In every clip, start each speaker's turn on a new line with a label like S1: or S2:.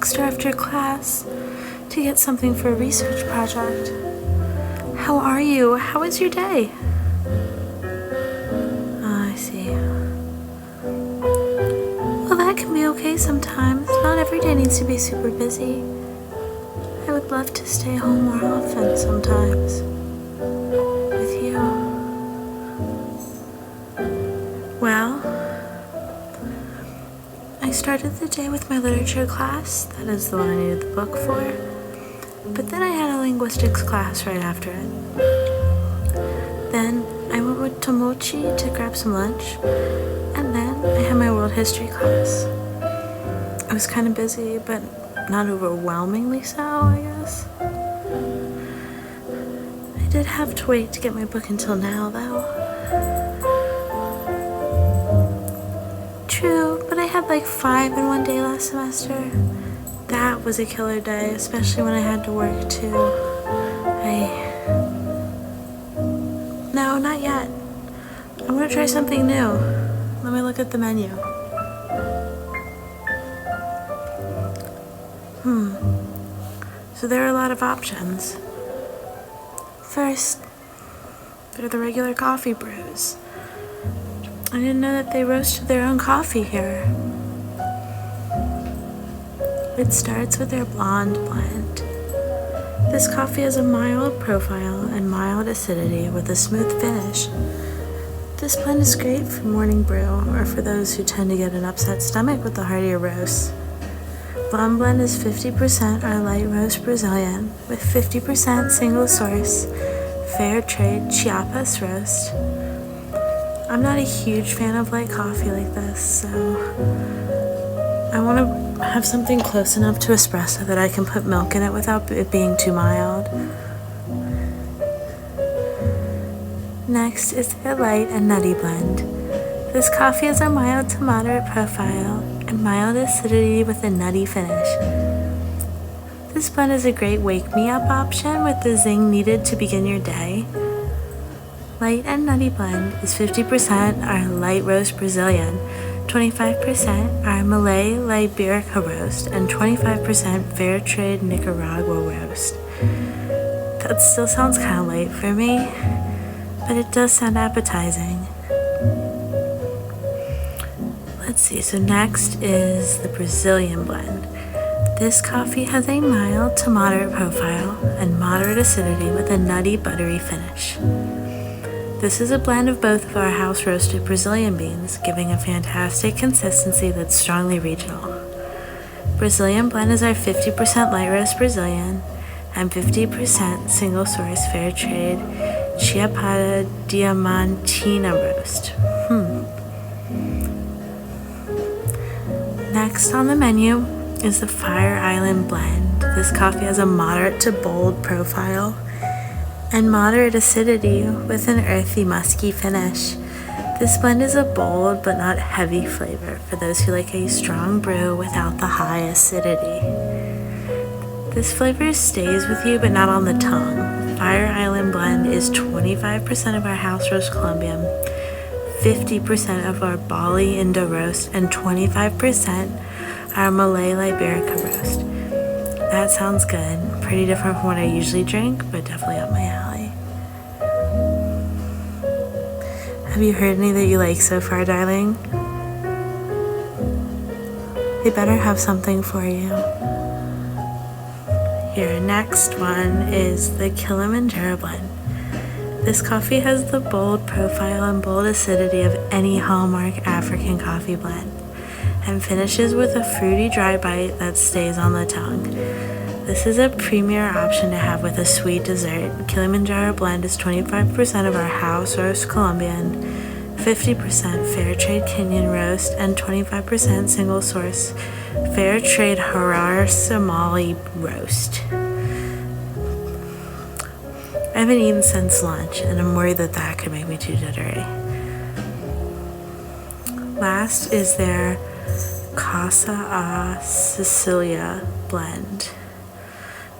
S1: extra after class to get something for a research project. How are you? How was your day? Oh, I see. Well, that can be okay sometimes. Not every day needs to be super busy. I would love to stay home more often sometimes with you. Well, I started the day with my literature class. That is the one I needed the book for. But then I had a linguistics class right after it. Then I went with Tomocchi to grab some lunch. And then I had my world history class. I was kind of busy, but not overwhelmingly so, I guess. I did have to wait to get my book until now, though. True, but I had like 5 in one day last semester. That was a killer day, especially when I had to work too. No, not yet. I want to try something new. Let me look at the menu. So there are a lot of options. First, there are the regular coffee brews. I didn't know that they roasted their own coffee here. It starts with their blonde blend. This coffee has a mild profile and mild acidity with a smooth finish. This blend is great for morning brew or for those who tend to get an upset stomach with the heartier roast. Blonde blend is 50% our light roast Brazilian with 50% single source, fair trade Chiapas roast. I'm not a huge fan of light coffee like this, so I want to have something close enough to espresso that I can put milk in it without it being too mild. Next is the light and nutty blend. This coffee has a mild to moderate profile and mild acidity with a nutty finish. This blend is a great wake-me-up option with the zing needed to begin your day. Light and nutty blend is 50% our light roast Brazilian, 25% our Malay Liberica roast, and 25% fair trade Nicaragua roast. That still sounds kind of light for me, but it does sound appetizing. Let's see, so next is the Brazilian blend. This coffee has a mild to moderate profile and moderate acidity with a nutty, buttery finish. This is a blend of both of our house-roasted Brazilian beans, giving a fantastic consistency that's strongly regional. Brazilian blend is our 50% light roast Brazilian and 50% single-source fair trade Chiapada Diamantina roast. Next on the menu is the Fire Island blend. This coffee has a moderate to bold profile and moderate acidity with an earthy, musky finish. This blend is a bold but not heavy flavor for those who like a strong brew without the high acidity. This flavor stays with you but not on the tongue. Fire Island blend is 25% of our house roast Colombian, 50% of our Bali Indo roast, and 25% our Malay Liberica roast. That sounds good. Pretty different from what I usually drink, but definitely up my alley. Have you heard any that you like so far, darling? They better have something for you. Your next one is the Kilimanjaro Blend. This coffee has the bold profile and bold acidity of any hallmark African coffee blend and finishes with a fruity dry bite that stays on the tongue. This is a premier option to have with a sweet dessert. Kilimanjaro Blend is 25% of our house roast Colombian, 50% fair trade Kenyan roast, and 25% single source fair trade Harar Somali roast. I haven't eaten since lunch, and I'm worried that that could make me too jittery. Last is their Casa a Sicilia blend.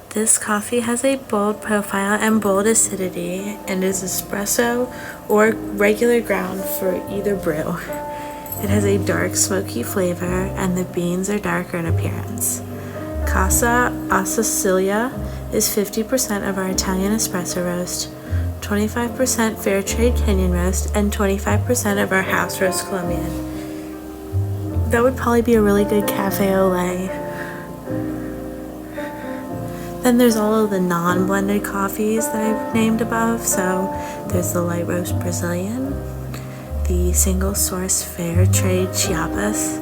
S1: This coffee has a bold profile and bold acidity and is espresso or regular ground for either brew. It has a dark smoky flavor and the beans are darker in appearance. Casa a Sicilia is 50% of our Italian espresso roast, 25% fair trade Kenyan roast, and 25% of our house roast Colombian. That would probably be a really good cafe au lait. Then there's all of the non-blended coffees that I've named above. So there's the light roast Brazilian, the single source fair trade Chiapas,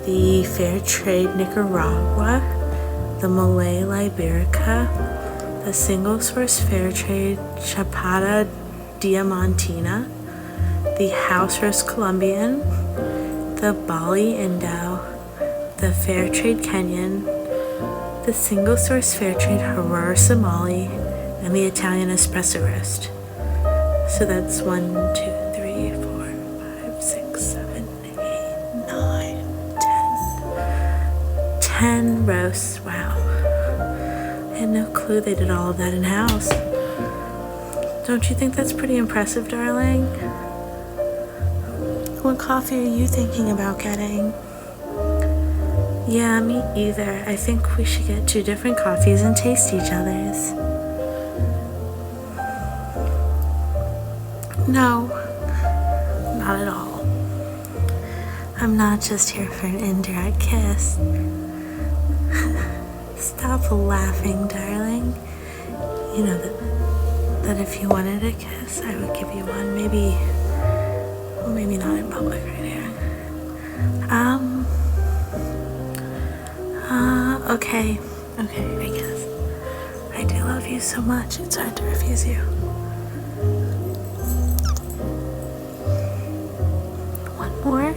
S1: the fair trade Nicaragua, the Malay Liberica, the single source fair trade Chapada Diamantina, the house roast Colombian, the Bali Indo, the fair trade Kenyan, the single source fair trade Harar Somali, and the Italian espresso roast. So that's 1, 2, 3, 4, 5, 6, 7, 8, 9, 10 roasts. Wow. I had no clue they did all of that in-house. Don't you think that's pretty impressive, darling? What coffee are you thinking about getting? Yeah, me either. I think we should get 2 different coffees and taste each other's. No, not at all. I'm not just here for an indirect kiss. Stop laughing, darling. You know that if you wanted a kiss, I would give you one. Maybe not in public right here. Okay, I guess. I do love you so much, it's hard to refuse you. One more?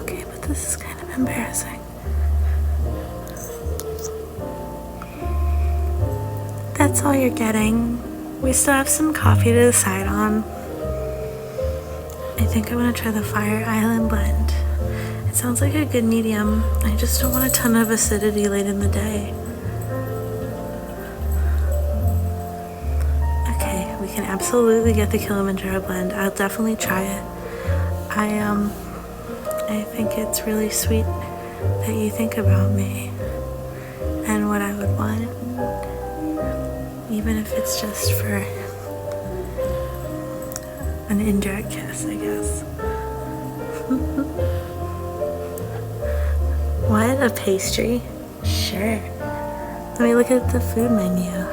S1: Okay, but this is kind of embarrassing. That's all you're getting. We still have some coffee to decide on. I think I want to try the Fire Island Blend. It sounds like a good medium. I just don't want a ton of acidity late in the day. Okay, we can absolutely get the Kilimanjaro Blend. I'll definitely try it. I think it's really sweet that you think about me and what I would want, even if it's just for an indirect kiss, I guess. What? A pastry? Sure. Let me look at the food menu.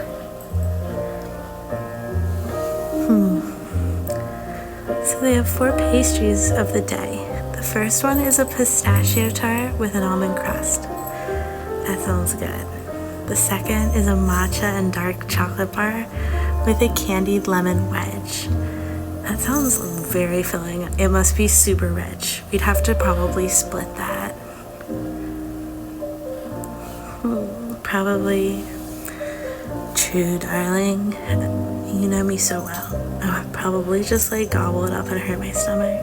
S1: So they have 4 pastries of the day. The first one is a pistachio tart with an almond crust. That sounds good. The second is a matcha and dark chocolate bar with a candied lemon wedge. That sounds very filling. It must be super rich. We'd have to probably split that. Probably. True, darling. You know me so well. I would probably just gobble it up and hurt my stomach.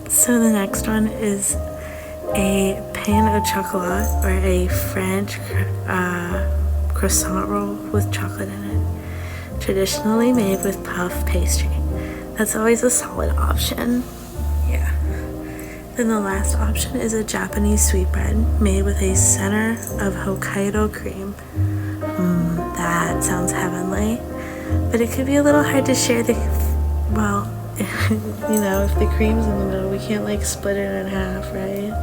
S1: So the next one is a pain au chocolat, or a French croissant roll with chocolate in it. Traditionally made with puff pastry. That's always a solid option. Yeah. Then the last option is a Japanese sweetbread made with a center of Hokkaido cream. That sounds heavenly. But it could be a little hard to share if the cream's in the middle, we can't split it in half, right?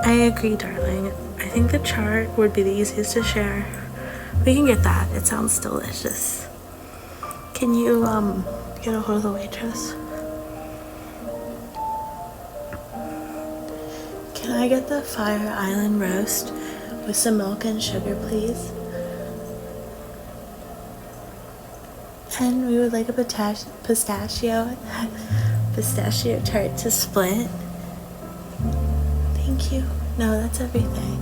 S1: I agree, darling. I think the chart would be the easiest to share. We can get that. It sounds delicious. Can you get a hold of the waitress? Can I get the Fire Island roast with some milk and sugar, please? And we would like a pistachio tart to split. Thank you. No, that's everything.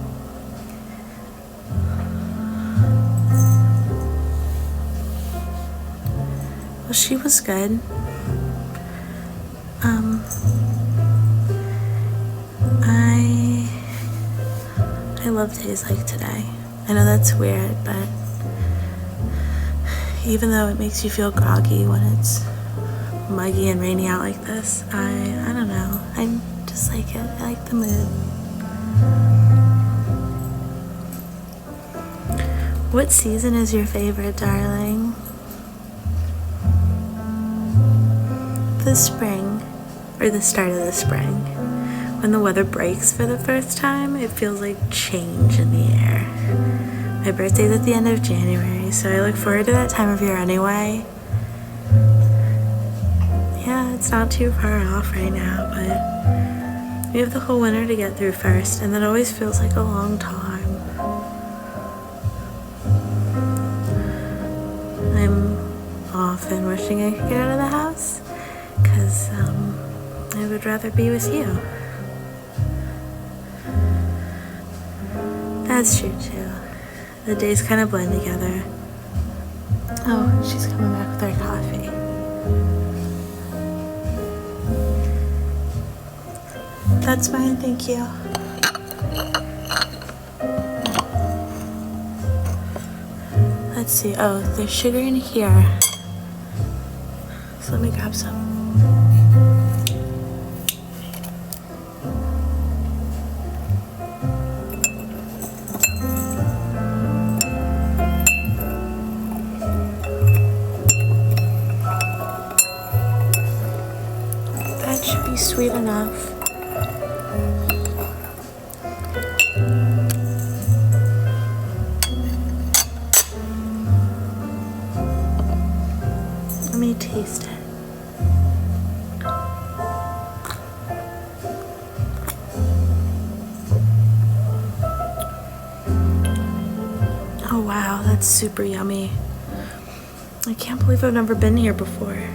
S1: Well, she was good. I love days like today. I know that's weird, but even though it makes you feel groggy when it's muggy and rainy out like this, I don't know. I just like it. I like the mood. What season is your favorite, darling? The spring, or the start of the spring. When the weather breaks for the first time, it feels like change in the air. My birthday's at the end of January, so I look forward to that time of year anyway. Yeah, it's not too far off right now, but we have the whole winter to get through first, and that always feels like a long time. I'm often wishing I could get out of the house, because I would rather be with you. That's true too. The days kind of blend together. Oh, she's coming back with our coffee. That's fine, thank you. Let's see. Oh, there's sugar in here. So let me grab some. That should be sweet enough. Let me taste it. Oh wow, that's super yummy. I can't believe I've never been here before.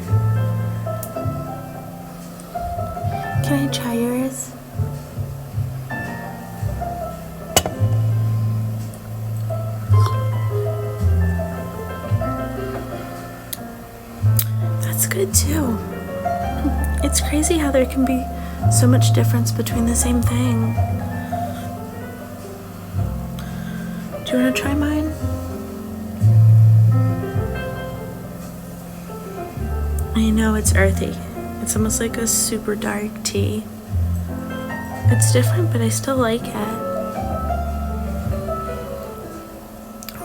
S1: Can I try yours? That's good too. It's crazy how there can be so much difference between the same thing. Do you want to try mine? I know it's earthy. It's almost like a super dark tea. It's different, but I still like it.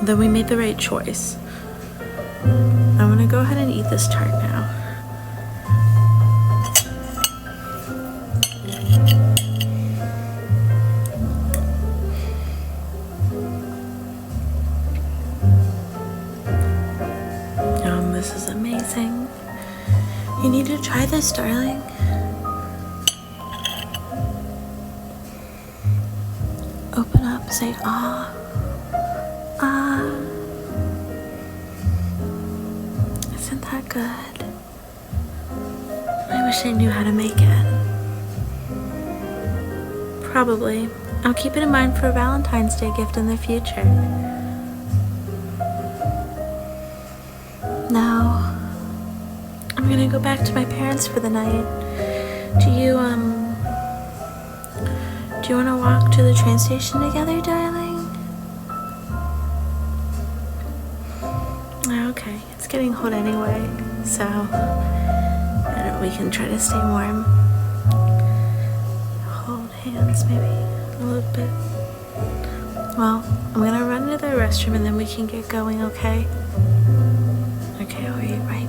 S1: Then we made the right choice. I'm gonna go ahead and eat this tart now. This is amazing. You need to try this, darling. Open up, say ah. Ah. Isn't that good? I wish I knew how to make it. Probably. I'll keep it in mind for a Valentine's Day gift in the future. Now, I'm gonna go back to my parents for the night. Do you wanna walk to the train station together, darling? Okay, it's getting hot anyway, so we can try to stay warm. Hold hands, maybe a little bit. Well, I'm gonna run to the restroom and then we can get going, okay? Okay, I'll be right